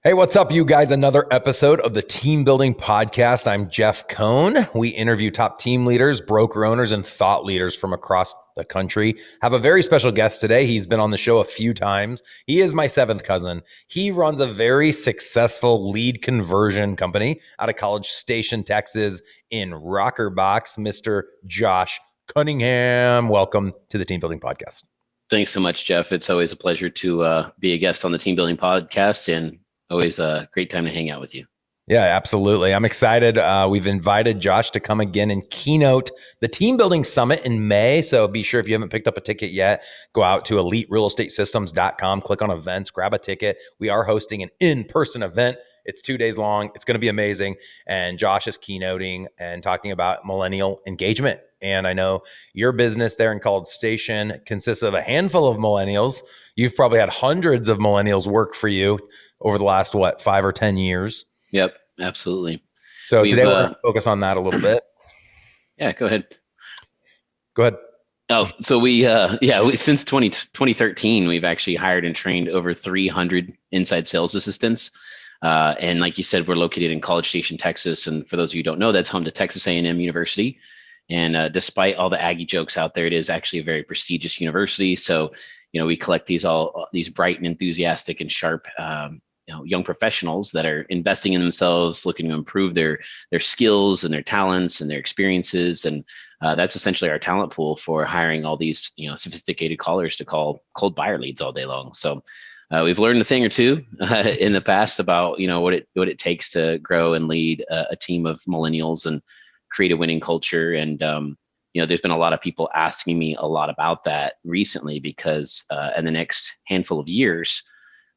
Hey, what's up, you guys? Another episode of the Team Building Podcast. I'm Jeff Cohn. We interview top team leaders, broker owners, and thought leaders from across the country. Have a very special guest today. He's been on the show a few times. He is my seventh cousin. He runs a very successful lead conversion company out of College Station, Texas, in Rokrbox, Mr. Josh Cunningham. Welcome to the Team Building Podcast. Thanks so much, Jeff. It's always a pleasure to be a guest on the Team Building Podcast, and always a great time to hang out with you. Yeah, absolutely. I'm excited. We've invited Josh to come again and keynote the Team Building Summit in May. So be sure if you haven't picked up a ticket yet, go out to eliterealestatesystems.com, click on events, grab a ticket. We are hosting an in-person event. It's 2 days long. It's going to be amazing. And Josh is keynoting and talking about millennial engagement. And I know your business there in College Station consists of a handful of millennials. You've probably had hundreds of millennials work for you over the last, 5 or 10 years? Yep, absolutely. So today we're going to focus on that a little bit. Yeah, go ahead. Go ahead. Oh, so we since 2013, we've actually hired and trained over 300 inside sales assistants. And like you said, we're located in College Station, Texas. And for those of you who don't know, that's home to Texas A&M University. And despite all the Aggie jokes out there, it is actually a very prestigious university. So, we collect these bright and enthusiastic and sharp young professionals that are investing in themselves, looking to improve their skills and their talents and their experiences. And that's essentially our talent pool for hiring all these, sophisticated callers to call cold buyer leads all day long. So we've learned a thing or two in the past about, what it takes to grow and lead a team of millennials and create a winning culture. And, there's been a lot of people asking me a lot about that recently because in the next handful of years,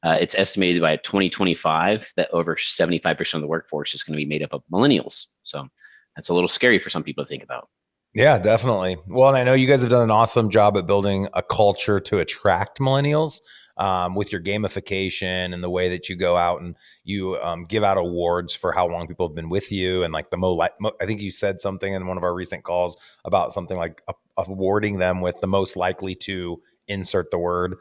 it's estimated by 2025 that over 75% of the workforce is going to be made up of millennials. So that's a little scary for some people to think about. Yeah, definitely. Well, and I know you guys have done an awesome job at building a culture to attract millennials with your gamification and the way that you go out and you give out awards for how long people have been with you. And like I think you said something in one of our recent calls about something like awarding them with the most likely to insert the word.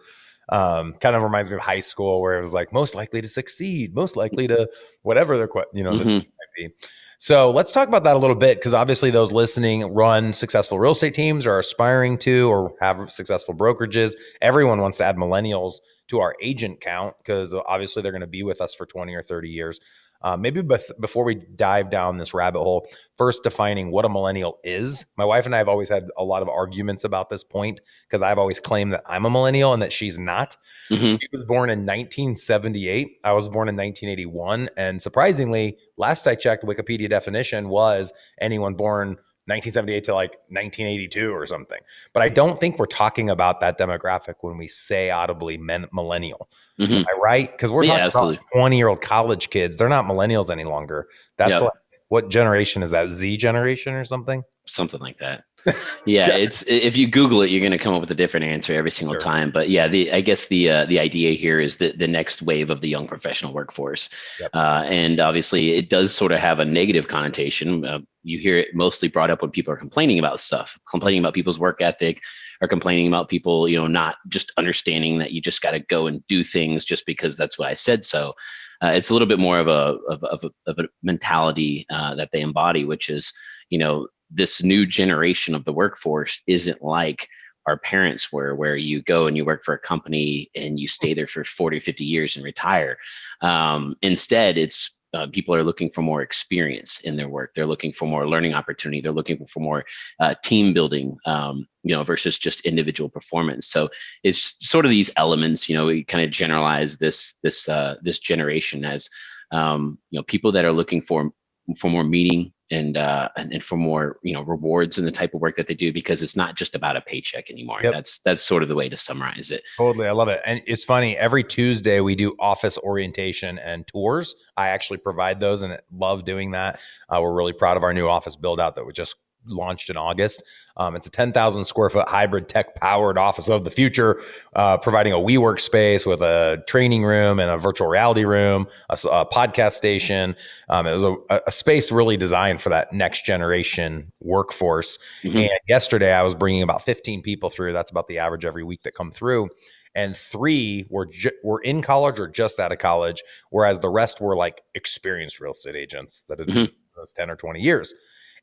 Kind of reminds me of high school where it was like most likely to succeed, most likely to whatever their the might be. So let's talk about that a little bit, because obviously those listening run successful real estate teams or are aspiring to or have successful brokerages. Everyone wants to add millennials to our agent count because obviously they're going to be with us for 20 or 30 years. Maybe before we dive down this rabbit hole, first defining what a millennial is. My wife and I have always had a lot of arguments about this point because I've always claimed that I'm a millennial and that she's not. She was born in 1978. I was born in 1981. And surprisingly, last I checked, Wikipedia definition was anyone born 1978 to like 1982 or something. But I don't think we're talking about that demographic when we say audibly millennial. Am I right? Because we're talking about 20-year-old college kids. They're not millennials any longer. That's like, what generation is that? Z generation or something? Something like that. Yeah, it's if you Google it, you're going to come up with a different answer every single time. But yeah, I guess the idea here is the next wave of the young professional workforce, and obviously it does sort of have a negative connotation. You hear it mostly brought up when people are complaining about stuff, complaining about people's work ethic, or complaining about people, not just understanding that you just got to go and do things just because that's what I said so. It's a little bit more of a mentality that they embody, which is, this new generation of the workforce isn't like our parents were, where you go and you work for a company and you stay there for 40, 50 years and retire. Instead, it's people are looking for more experience in their work. They're looking for more learning opportunity. They're looking for more team building, versus just individual performance. So it's sort of these elements, we kind of generalize this generation as, people that are looking for more meaning and for more, rewards in the type of work that they do, because it's not just about a paycheck anymore. That's sort of the way to summarize it. Totally. I love it. And it's funny, every Tuesday we do office orientation and tours. I actually provide those and love doing that. We're really proud of our new office build out that we just launched in August. It's a 10,000 square foot hybrid tech powered office of the future, providing a WeWork space with a training room and a virtual reality room, a podcast station. It was a space really designed for that next generation workforce. And yesterday I was bringing about 15 people through. That's about the average every week that come through. and 3 were in college or just out of college, whereas the rest were like experienced real estate agents that had been in business 10 or 20 years.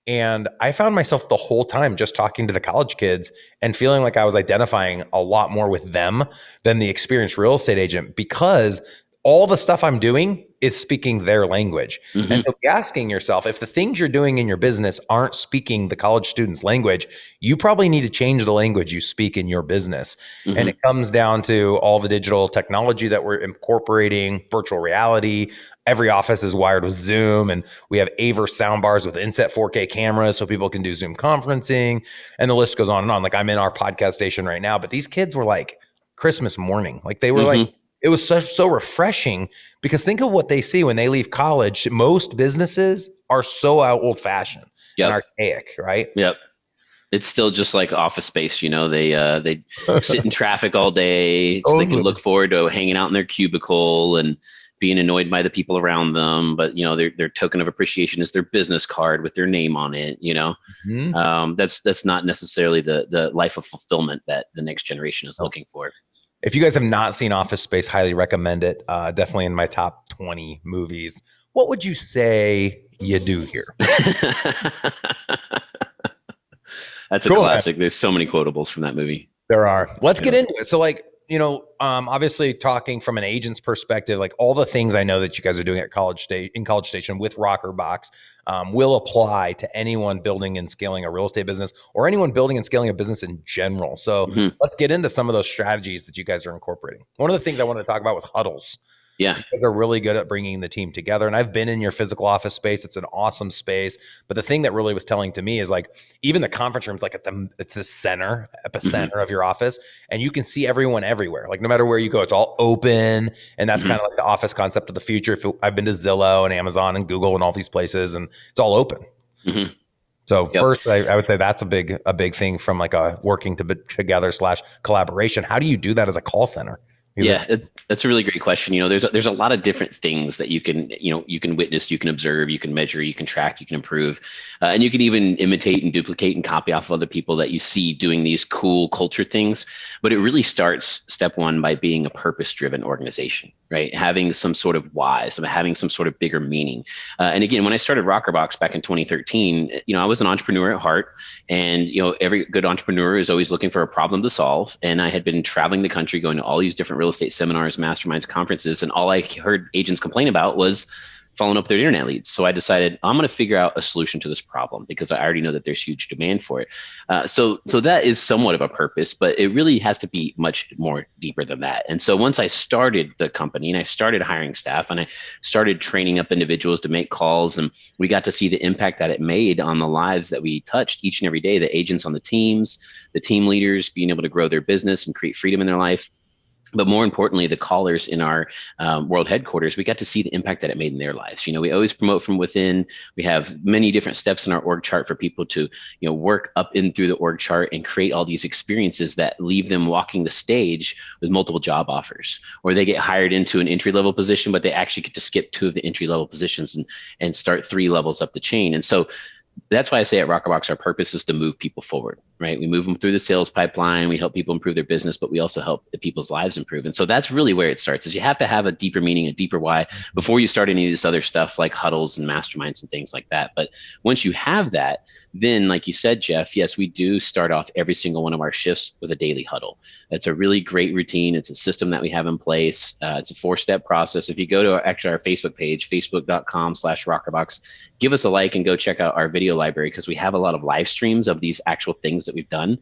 And I found myself the whole time just talking to the college kids and feeling like I was identifying a lot more with them than the experienced real estate agent, because all the stuff I'm doing is speaking their language. And so be asking yourself, if the things you're doing in your business aren't speaking the college student's language, you probably need to change the language you speak in your business. And it comes down to all the digital technology that we're incorporating, virtual reality. Every office is wired with Zoom, and we have Aver soundbars with inset 4K cameras so people can do Zoom conferencing, and the list goes on and on. Like, I'm in our podcast station right now, but these kids were like Christmas morning. Like, they were like, it was so refreshing, because think of what they see when they leave college. Most businesses are so old fashioned and archaic, right? Yep. It's still just like Office Space, you know. They sit in traffic all day, so they can look forward to hanging out in their cubicle and being annoyed by the people around them. But you know, their token of appreciation is their business card with their name on it. You know, that's not necessarily the life of fulfillment that the next generation is looking for. If you guys have not seen Office Space, highly recommend it. Definitely in my top 20 movies. What would you say you do here? That's a classic. There's so many quotables from that movie. There are. Let's get into it. So, like, you know, obviously talking from an agent's perspective, like all the things I know that you guys are doing at College Station with Rokrbox will apply to anyone building and scaling a real estate business, or anyone building and scaling a business in general. So let's get into some of those strategies that you guys are incorporating. One of the things I wanted to talk about was huddles. Yeah. You guys are really good at bringing the team together. And I've been in your physical office space. It's an awesome space. But the thing that really was telling to me is, like, even the conference room's like at the epicenter of your office. And you can see everyone everywhere. Like, no matter where you go, it's all open. And that's kind of like the office concept of the future. I've been to Zillow and Amazon and Google and all these places, and it's all open. So first, I would say that's a big thing from like a working together / collaboration. How do you do that as a call center? Yeah, that's a really great question. You know, there's a lot of different things that you can witness, you can observe, you can measure, you can track, you can improve, and you can even imitate and duplicate and copy off of other people that you see doing these cool culture things. But it really starts, step one, by being a purpose-driven organization, right? Having some sort of why, having some sort of bigger meaning. And again, when I started Rokrbox back in 2013, you know, I was an entrepreneur at heart, and you know, every good entrepreneur is always looking for a problem to solve. And I had been traveling the country, going to all these different real estate seminars, masterminds, conferences, and all I heard agents complain about was following up their internet leads. So I decided I'm going to figure out a solution to this problem, because I already know that there's huge demand for it. So that is somewhat of a purpose, but it really has to be much more deeper than that. And so once I started the company and I started hiring staff and I started training up individuals to make calls, and we got to see the impact that it made on the lives that we touched each and every day, the agents on the teams, the team leaders being able to grow their business and create freedom in their life. But more importantly, the callers in our world headquarters, we got to see the impact that it made in their lives. You know, we always promote from within. We have many different steps in our org chart for people to, you know, work up in through the org chart and create all these experiences that leave them walking the stage with multiple job offers, or they get hired into an entry-level position, but they actually get to skip 2 of the entry-level positions and start 3 levels up the chain. And so that's why I say at Rokrbox, our purpose is to move people forward, right? We move them through the sales pipeline. We help people improve their business, but we also help people's lives improve. And so that's really where it starts, is you have to have a deeper meaning, a deeper why before you start any of this other stuff like huddles and masterminds and things like that. But once you have that, then like you said, Jeff, yes, we do start off every single one of our shifts with a daily huddle. It's a really great routine. It's a system that we have in place. It's a 4-step process. If you go to our Facebook page, facebook.com/Rokrbox, give us a like and go check out our video library, because we have a lot of live streams of these actual things that we've done.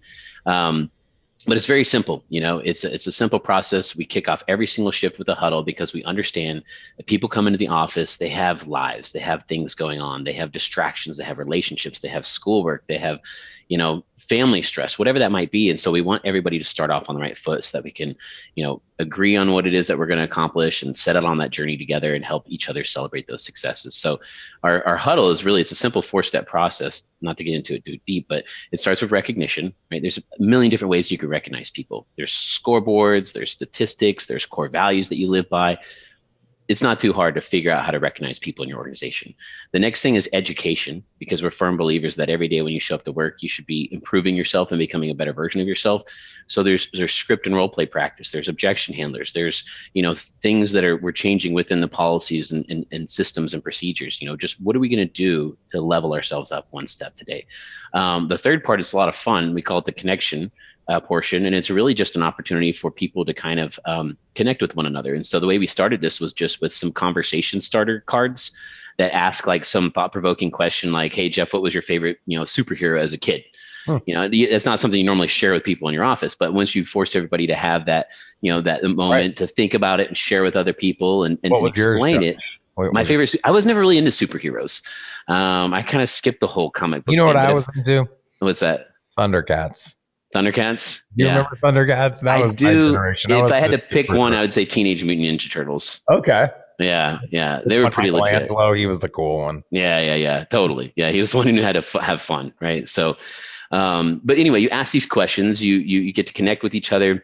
But it's very simple. You know, it's a simple process. We kick off every single shift with a huddle, because we understand that people come into the office, they have lives, they have things going on, they have distractions, they have relationships, they have schoolwork, they have, you know, family stress, whatever that might be. And so we want everybody to start off on the right foot so that we can, you know, agree on what it is that we're going to accomplish and set out on that journey together and help each other celebrate those successes. So our huddle is really, it's a simple 4-step process, not to get into it too deep, but it starts with recognition, right? There's a million different ways you can recognize people. There's scoreboards, there's statistics, there's core values that you live by. it's not too hard to figure out how to recognize people in your organization. The next thing is education, because we're firm believers that every day when you show up to work, you should be improving yourself and becoming a better version of yourself. So there's script and role play practice. There's objection handlers. There's, things that we're changing within the policies and systems and procedures. Just what are we going to do to level ourselves up one step today? The third part is a lot of fun. We call it the connection portion, and it's really just an opportunity for people to kind of connect with one another. And so the way we started this was just with some conversation starter cards that ask like some thought-provoking question, like, "Hey Jeff, what was your favorite superhero as a kid?" It's not something you normally share with people in your office, but once you force everybody to have that that moment to think about it and share with other people and explain it. My favorite, I was never really into superheroes. I kind of skipped the whole comic book. You know what I was into? What's that? Thundercats. Thundercats? You remember Thundercats? That was my generation. If I had to pick one, I would say Teenage Mutant Ninja Turtles. Okay. Yeah. They were pretty legit. Angelo, he was the cool one. Yeah. Totally. Yeah, he was the one who knew how to have fun, right? So, but anyway, you ask these questions, you get to connect with each other,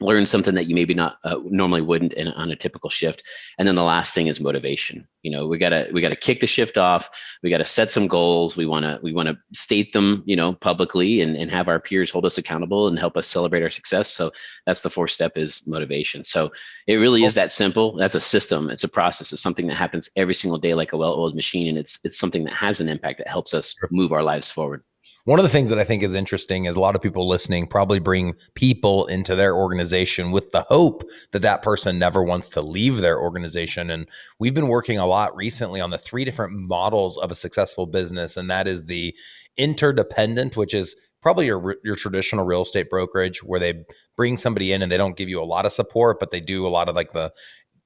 learn something that you maybe not normally wouldn't on a typical shift. And then the last thing is motivation. We gotta kick the shift off. We gotta set some goals. We wanna state them, publicly and have our peers hold us accountable and help us celebrate our success. So that's the fourth step, is motivation. So it really is that simple. That's a system. It's a process. It's something that happens every single day, like a well-oiled machine. And it's something that has an impact that helps us move our lives forward. One of the things that I think is interesting is a lot of people listening probably bring people into their organization with the hope that that person never wants to leave their organization. And we've been working a lot recently on the 3 different models of a successful business. And that is the interdependent, which is probably your traditional real estate brokerage, where they bring somebody in and they don't give you a lot of support, but they do a lot of like the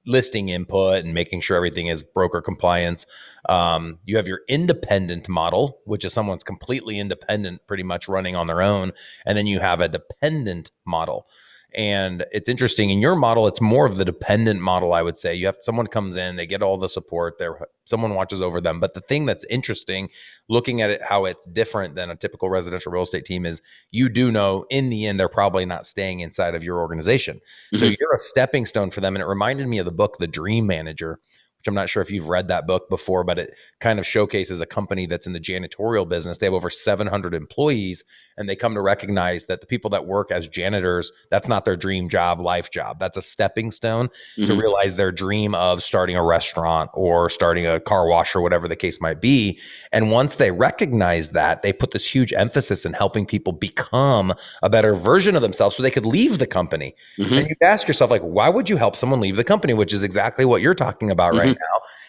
listing input and making sure everything is broker compliance. You have your independent model, which is someone's completely independent, pretty much running on their own. And then you have a dependent model. And it's interesting, in your model, it's more of the dependent model, I would say. You have someone comes in, they get all the support, someone watches over them. But the thing that's interesting, looking at it, how it's different than a typical residential real estate team, is you do know in the end, they're probably not staying inside of your organization. Mm-hmm. So you're a stepping stone for them. And it reminded me of the book, The Dream Manager, which I'm not sure if you've read that book before, but it kind of showcases a company that's in the janitorial business. They have over 700 employees, and they come to recognize that the people that work as janitors, that's not their dream job, life job. That's a stepping stone to realize their dream of starting a restaurant or starting a car wash or whatever the case might be. And once they recognize that, they put this huge emphasis in helping people become a better version of themselves so they could leave the company. And you ask yourself, like, why would you help someone leave the company? Which is exactly what you're talking about right now.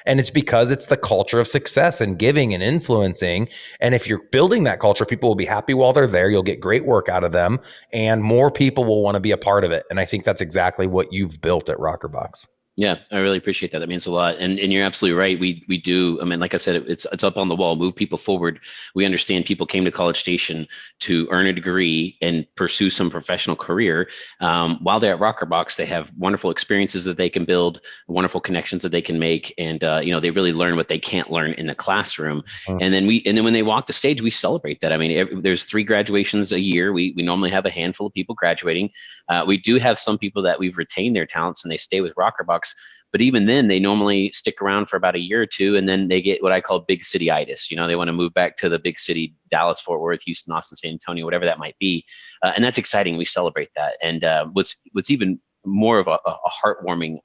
And it's because it's the culture of success and giving and influencing. And if you're building that culture, people will be happy while they're there. You'll get great work out of them, and more people will want to be a part of it. And I think that's exactly what you've built at Rokrbox. Yeah, I really appreciate that. That means a lot. And you're absolutely right. We do. I mean, like I said, it's up on the wall, move people forward. We understand people came to College Station to earn a degree and pursue some professional career. While they're at Rokrbox, they have wonderful experiences that they can build, wonderful connections that they can make. And, they really learn what they can't learn in the classroom. And then when they walk the stage, we celebrate that. I mean, there's 3 graduations a year. We normally have a handful of people graduating. We do have some people that we've retained their talents and they stay with Rokrbox. But even then, they normally stick around for about a year or 2, and then they get what I call big city-itis. They want to move back to the big city, Dallas, Fort Worth, Houston, Austin, San Antonio, whatever that might be. And that's exciting. We celebrate that. And what's even more of a heartwarming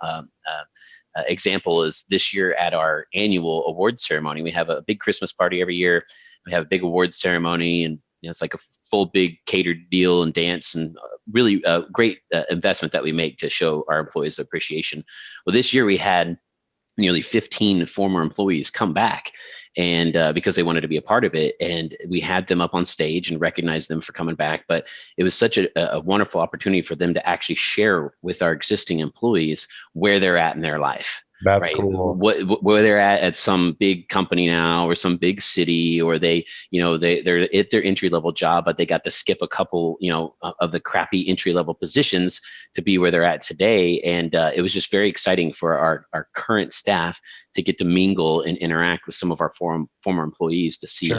example is this year at our annual awards ceremony. We have a big Christmas party every year. We have a big awards ceremony, and it's like a full big catered deal and dance, and really great investment that we make to show our employees appreciation. Well, this year we had nearly 15 former employees come back, and because they wanted to be a part of it, and we had them up on stage and recognized them for coming back. But it was such a wonderful opportunity for them to actually share with our existing employees where they're at in their life. That's right. Cool. Where they're at some big company now, or some big city, or they're at their entry level job, but they got to skip a couple, of the crappy entry level positions to be where they're at today. And it was just very exciting for our current staff to get to mingle and interact with some of our former employees to see,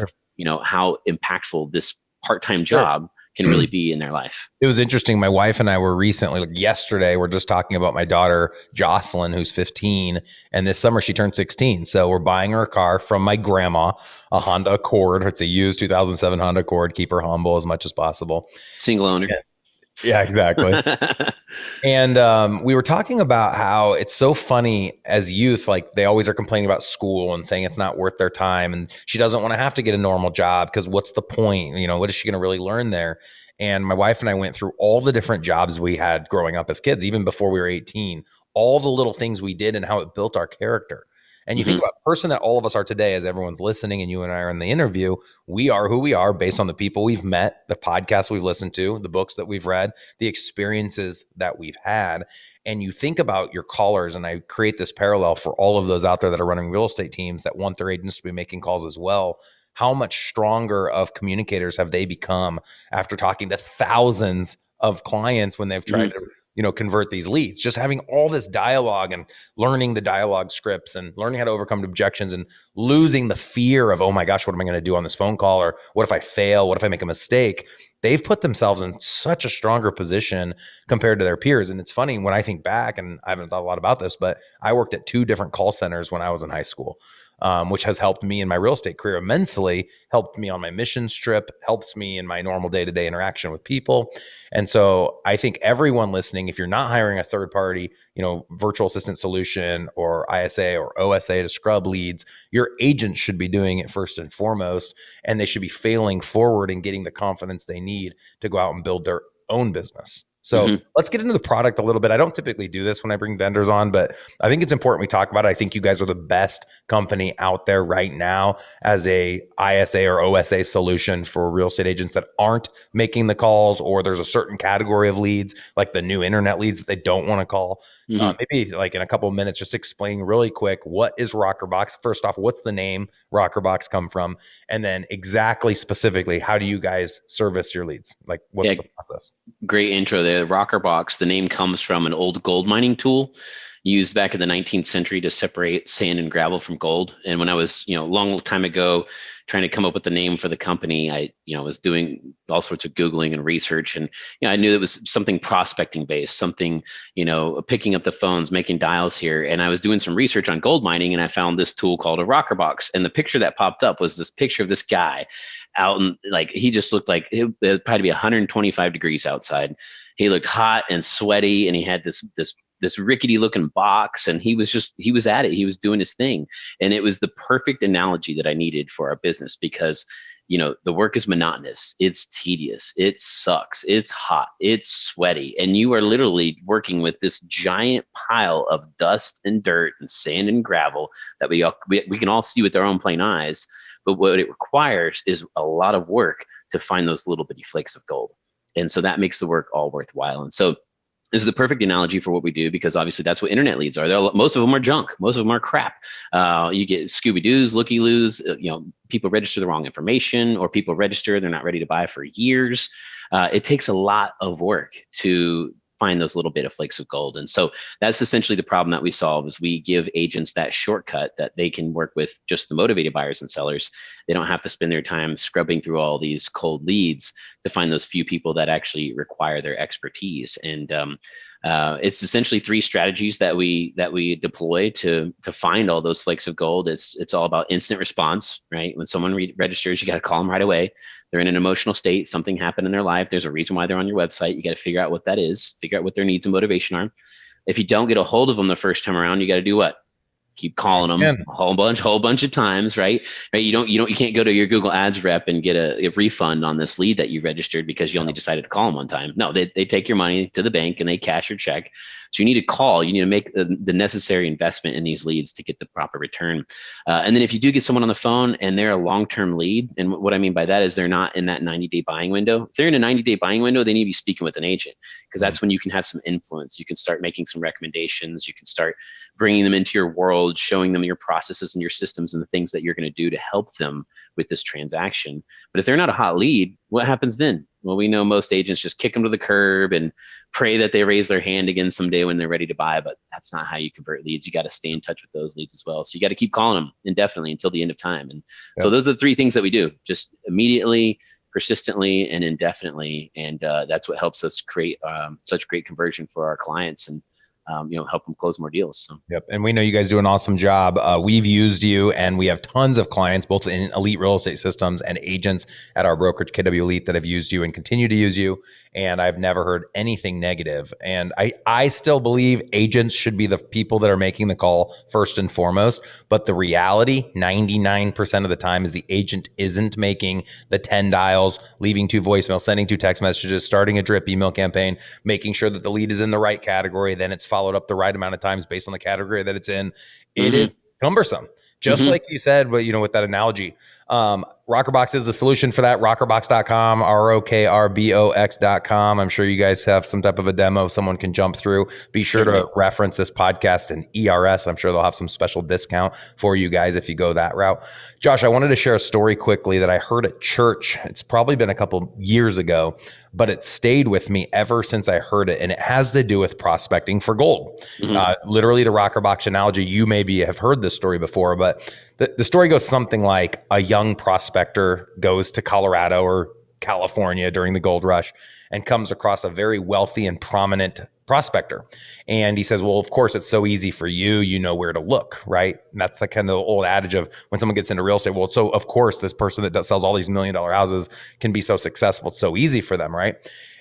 how impactful this part-time job can really be in their life. It was interesting. My wife and I were recently, like yesterday, we're just talking about my daughter, Jocelyn, who's 15. And this summer she turned 16. So we're buying her a car from my grandma, a Honda Accord. It's a used 2007 Honda Accord. Keep her humble as much as possible. Single owner. Yeah, exactly. And we were talking about how it's so funny as youth, like they always are complaining about school and saying it's not worth their time. And she doesn't want to have to get a normal job because what's the point? You know, what is she going to really learn there? And my wife and I went through all the different jobs we had growing up as kids, even before we were 18, all the little things we did and how it built our character. And you think about the person that all of us are today, as everyone's listening and you and I are in the interview, we are who we are based on the people we've met, the podcasts we've listened to, the books that we've read, the experiences that we've had. And you think about your callers, and I create this parallel for all of those out there that are running real estate teams that want their agents to be making calls as well. How much stronger of communicators have they become after talking to thousands of clients when they've tried to convert these leads, just having all this dialogue and learning the dialogue scripts and learning how to overcome objections and losing the fear of, oh my gosh, what am I going to do on this phone call? Or what if I fail? What if I make a mistake? They've put themselves in such a stronger position compared to their peers. And it's funny when I think back, and I haven't thought a lot about this, but I worked at 2 different call centers when I was in high school. Which has helped me in my real estate career immensely, helped me on my missions trip, helps me in my normal day-to-day interaction with people. And so I think everyone listening, if you're not hiring a third party, virtual assistant solution or ISA or OSA to scrub leads, your agents should be doing it first and foremost, and they should be failing forward and getting the confidence they need to go out and build their own business. So let's get into the product a little bit. I don't typically do this when I bring vendors on, but I think it's important we talk about it. I think you guys are the best company out there right now as a ISA or OSA solution for real estate agents that aren't making the calls, or there's a certain category of leads, like the new internet leads that they don't want to call. Maybe like in a couple of minutes, just explain really quick, what is Rokrbox? First off, what's the name Rokrbox come from? And then exactly specifically, how do you guys service your leads? Like what's the process? Great intro there. Rokrbox, the name comes from an old gold mining tool used back in the 19th century to separate sand and gravel from gold. And when I was, a long time ago, trying to come up with the name for the company, I, was doing all sorts of Googling and research. And, I knew it was something prospecting based, something, picking up the phones, making dials here. And I was doing some research on gold mining, and I found this tool called a Rokrbox. And the picture that popped up was this picture of this guy out, and like, he just looked like it would probably be 125 degrees outside. He looked hot and sweaty, and he had this rickety looking box, and he was at it. He was doing his thing. And it was the perfect analogy that I needed for our business, because, the work is monotonous. It's tedious. It sucks. It's hot. It's sweaty. And you are literally working with this giant pile of dust and dirt and sand and gravel that we can all see with our own plain eyes. But what it requires is a lot of work to find those little bitty flakes of gold. And so that makes the work all worthwhile. And so this is the perfect analogy for what we do, because obviously that's what internet leads are. Most of them are junk. Most of them are crap. You get Scooby-Doos, looky-loos, people register the wrong information, or people register, they're not ready to buy for years. It takes a lot of work to find those little bit of flakes of gold. And so that's essentially the problem that we solve, is we give agents that shortcut that they can work with just the motivated buyers and sellers. They don't have to spend their time scrubbing through all these cold leads to find those few people that actually require their expertise. And it's essentially 3 strategies that we deploy to find all those flakes of gold. It's all about instant response, right? When someone registers, you got to call them right away. They're in an emotional state. Something happened in their life. There's a reason why they're on your website. You got to figure out what that is. Figure out what their needs and motivation are. If you don't get a hold of them the first time around, you got to do what? Keep calling them a whole bunch of times, right? You can't go to your Google Ads rep and get a refund on this lead that you registered because you only decided to call them one time. No, they take your money to the bank and they cash your check. So you need to call. You need to make the necessary investment in these leads to get the proper return. And then if you do get someone on the phone and they're a long-term lead, and what I mean by that is they're not in that 90-day buying window. If they're in a 90-day buying window, they need to be speaking with an agent, because that's when you can have some influence. You can start making some recommendations. You can start bringing them into your world, showing them your processes and your systems and the things that you're going to do to help them with this transaction. But if they're not a hot lead, what happens then? Well, we know most agents just kick them to the curb and pray that they raise their hand again someday when they're ready to buy, but that's not how you convert leads. You got to stay in touch with those leads as well. So you got to keep calling them indefinitely until the end of time. And so those are the 3 things that we do. Just immediately persistently and indefinitely. And that's what helps us create such great conversion for our clients and help them close more deals. So. Yep. And we know you guys do an awesome job. We've used you, and we have tons of clients, both in Elite Real Estate Systems and agents at our brokerage, KW Elite, that have used you and continue to use you. And I've never heard anything negative. And I still believe agents should be the people that are making the call first and foremost. But the reality, 99% of the time, is the agent isn't making the 10 dials, leaving 2 voicemails, sending 2 text messages, starting a drip email campaign, making sure that the lead is in the right category. Then it's followed up the right amount of times based on the category that it's in. It is cumbersome. Just like you said, but with that analogy, Rokrbox is the solution for that. Rokrbox.com, ROKRBOX.com. I'm sure you guys have some type of a demo someone can jump through. Be sure to reference this podcast and ERS. I'm sure they'll have some special discount for you guys if you go that route. Josh, I wanted to share a story quickly that I heard at church. It's probably been a couple years ago, but it stayed with me ever since I heard it. And it has to do with prospecting for gold. Literally the Rokrbox analogy. You maybe have heard this story before, but the story goes something like a young prospector goes to Colorado or California during the gold rush and comes across a very wealthy and prominent prospector. And he says, well, of course, it's so easy for you. You know where to look, right? And that's the kind of old adage of when someone gets into real estate. Well, so of course, this person that sells all these $1 million houses can be so successful. It's so easy for them, right?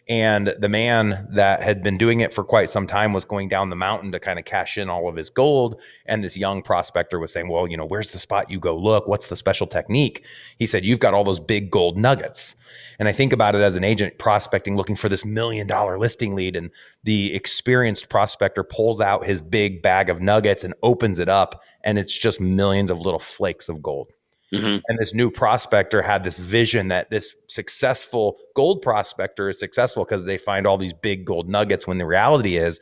And the man that had been doing it for quite some time was going down the mountain to kind of cash in all of his gold. And this young prospector was saying, well, where's the spot you go look? What's the special technique? He said, you've got all those big gold nuggets. And I think about it as an agent prospecting, looking for this $1 million listing lead. And the experienced prospector pulls out his big bag of nuggets and opens it up. And it's just millions of little flakes of gold. And this new prospector had this vision that this successful gold prospector is successful because they find all these big gold nuggets, when the reality is,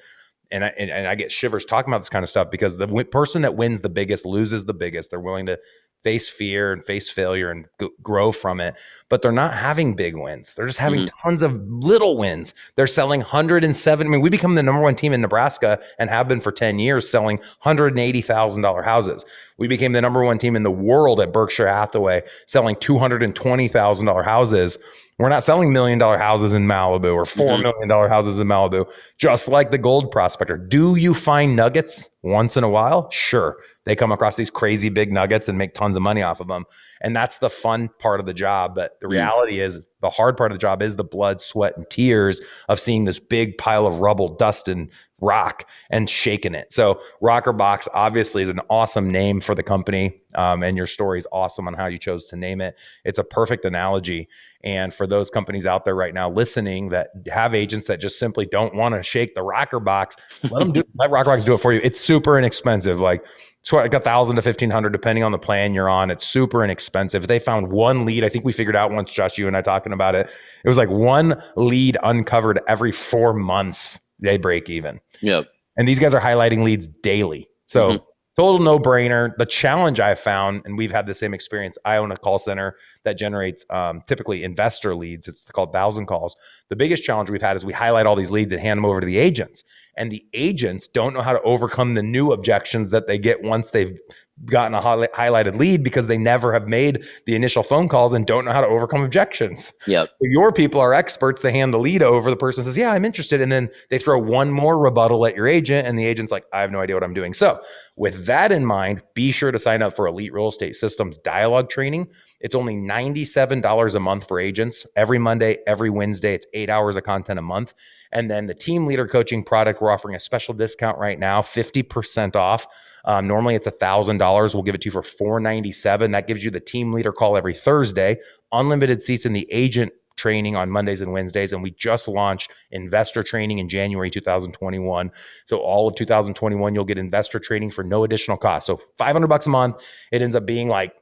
and I get shivers talking about this kind of stuff, because the person that wins the biggest loses the biggest. They're willing to face fear and face failure and grow from it, but they're not having big wins. They're just having tons of little wins. They're selling 107. I mean, we become the number 1 team in Nebraska and have been for 10 years, selling $180,000 houses. We became the number 1 team in the world at Berkshire Hathaway, selling $220,000 houses. We're not selling $1 million houses in Malibu or $4 million houses in Malibu, just like the gold prospector. Do you find nuggets once in a while? Sure. They come across these crazy big nuggets and make tons of money off of them. And that's the fun part of the job. But the reality is, the hard part of the job is the blood, sweat, and tears of seeing this big pile of rubble, dust, and rock and shaking it. So Rokrbox obviously is an awesome name for the company. And your story is awesome on how you chose to name it. It's a perfect analogy. And for those companies out there right now listening that have agents that just simply don't want to shake the Rokrbox, let Rokrbox do it for you. It's super inexpensive. Like it's like $1,000 to $1,500, depending on the plan you're on. It's super inexpensive. They found one lead. I think we figured out once, Josh, you and I talking about it. It was like one lead uncovered every 4 months. They break even. Yep. And these guys are highlighting leads daily. So total no-brainer. The challenge I found, and we've had the same experience, I own a call center that generates typically investor leads. It's called 1,000 calls. The biggest challenge we've had is we highlight all these leads and hand them over to the agents. And the agents don't know how to overcome the new objections that they get once they've gotten a highlighted lead, because they never have made the initial phone calls and don't know how to overcome objections. Yep. Your people are experts. They hand the lead over. The person says, yeah, I'm interested. And then they throw one more rebuttal at your agent, and the agent's like, I have no idea what I'm doing. So with that in mind, be sure to sign up for Elite Real Estate Systems dialogue training. It's only $97 a month for agents. Every Monday, every Wednesday, it's 8 hours of content a month. And then the team leader coaching product, we're offering a special discount right now, 50% off. Normally it's $1,000. We'll give it to you for $497. That gives you the team leader call every Thursday, unlimited seats in the agent training on Mondays and Wednesdays. And we just launched investor training in January 2021. So all of 2021, you'll get investor training for no additional cost. So $500 a month. It ends up being like,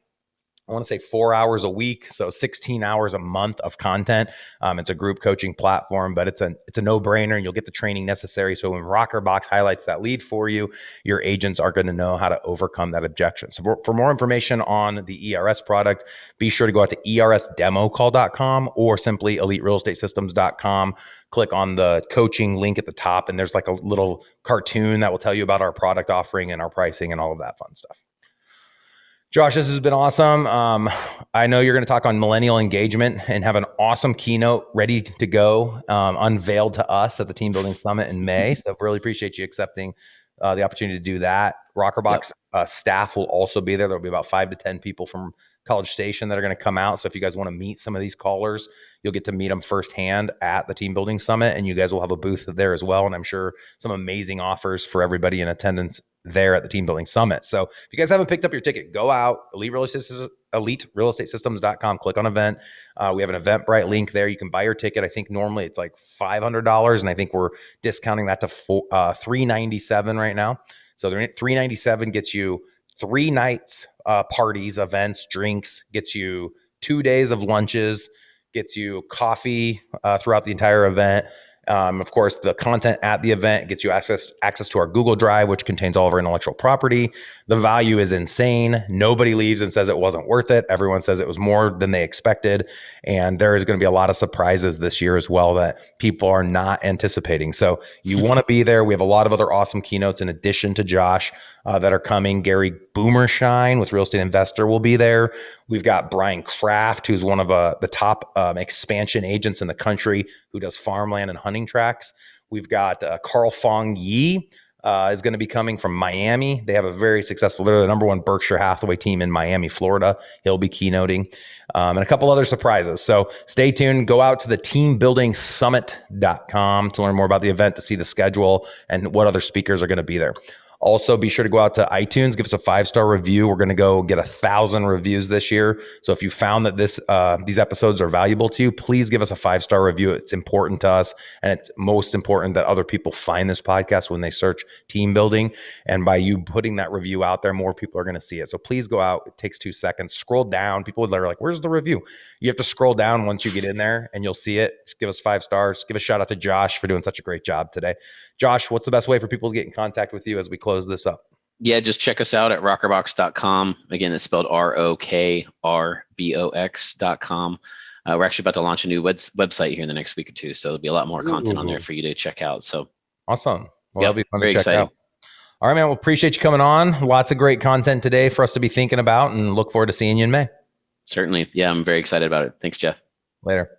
I want to say 4 hours a week. So 16 hours a month of content. It's a group coaching platform, but it's a no-brainer, and you'll get the training necessary. So when Rokrbox highlights that lead for you, your agents are going to know how to overcome that objection. So for more information on the ERS product, be sure to go out to ersdemocall.com or simply eliterealestatesystems.com. Click on the coaching link at the top, and there's like a little cartoon that will tell you about our product offering and our pricing and all of that fun stuff. Josh, this has been awesome. I know you're going to talk on millennial engagement and have an awesome keynote ready to go, unveiled to us at the Team Building Summit in May. So really appreciate you accepting the opportunity to do that. Rokrbox staff will also be there. There'll be about 5 to 10 people from College Station that are going to come out. So if you guys want to meet some of these callers, you'll get to meet them firsthand at the Team Building Summit, and you guys will have a booth there as well. And I'm sure some amazing offers for everybody in attendance there at the Team Building Summit. So if you guys haven't picked up your ticket, go out, eliterealestatesystems.com, click on event. We have an Eventbrite link there. You can buy your ticket. I think normally it's like $500, and I think we're discounting that to $397 right now. So $397 gets you 3 nights, parties, events, drinks, gets you 2 days of lunches, gets you coffee throughout the entire event. Of course, the content at the event gets you access to our Google Drive, which contains all of our intellectual property. The value is insane. Nobody leaves and says it wasn't worth it. Everyone says it was more than they expected. And there is going to be a lot of surprises this year as well that people are not anticipating. So you want to be there. We have a lot of other awesome keynotes in addition to Josh that are coming. Gary Boomershine with Real Estate Investor will be there. We've got Brian Kraft, who's one of the top expansion agents in the country who does farmland and hunting tracts. We've got Carl Fong Yi is going to be coming from Miami. They have a very successful, they're the number 1 Berkshire Hathaway team in Miami, Florida. He'll be keynoting and a couple other surprises. So stay tuned. Go out to the teambuildingsummit.com to learn more about the event, to see the schedule and what other speakers are going to be there. Also, be sure to go out to iTunes, give us a 5-star review. We're going to go get 1,000 reviews this year. So if you found that these episodes are valuable to you, please give us a 5-star review. It's important to us. And it's most important that other people find this podcast when they search team building. And by you putting that review out there, more people are going to see it. So please go out. It takes 2 seconds. Scroll down. People are like, where's the review? You have to scroll down once you get in there and you'll see it. Just give us 5 stars. Give a shout out to Josh for doing such a great job today. Josh, what's the best way for people to get in contact with you as we close this up? Yeah, just check us out at rokrbox.com. Again, it's spelled ROKRBOX.com. We're actually about to launch a new website here in the next week or two. So there'll be a lot more content on there for you to check out. So awesome. Well, that'll be fun very to check exciting. out. All right, man. Well, appreciate you coming on. Lots of great content today for us to be thinking about, and look forward to seeing you in May. Certainly. Yeah, I'm very excited about it. Thanks, Jeff. Later.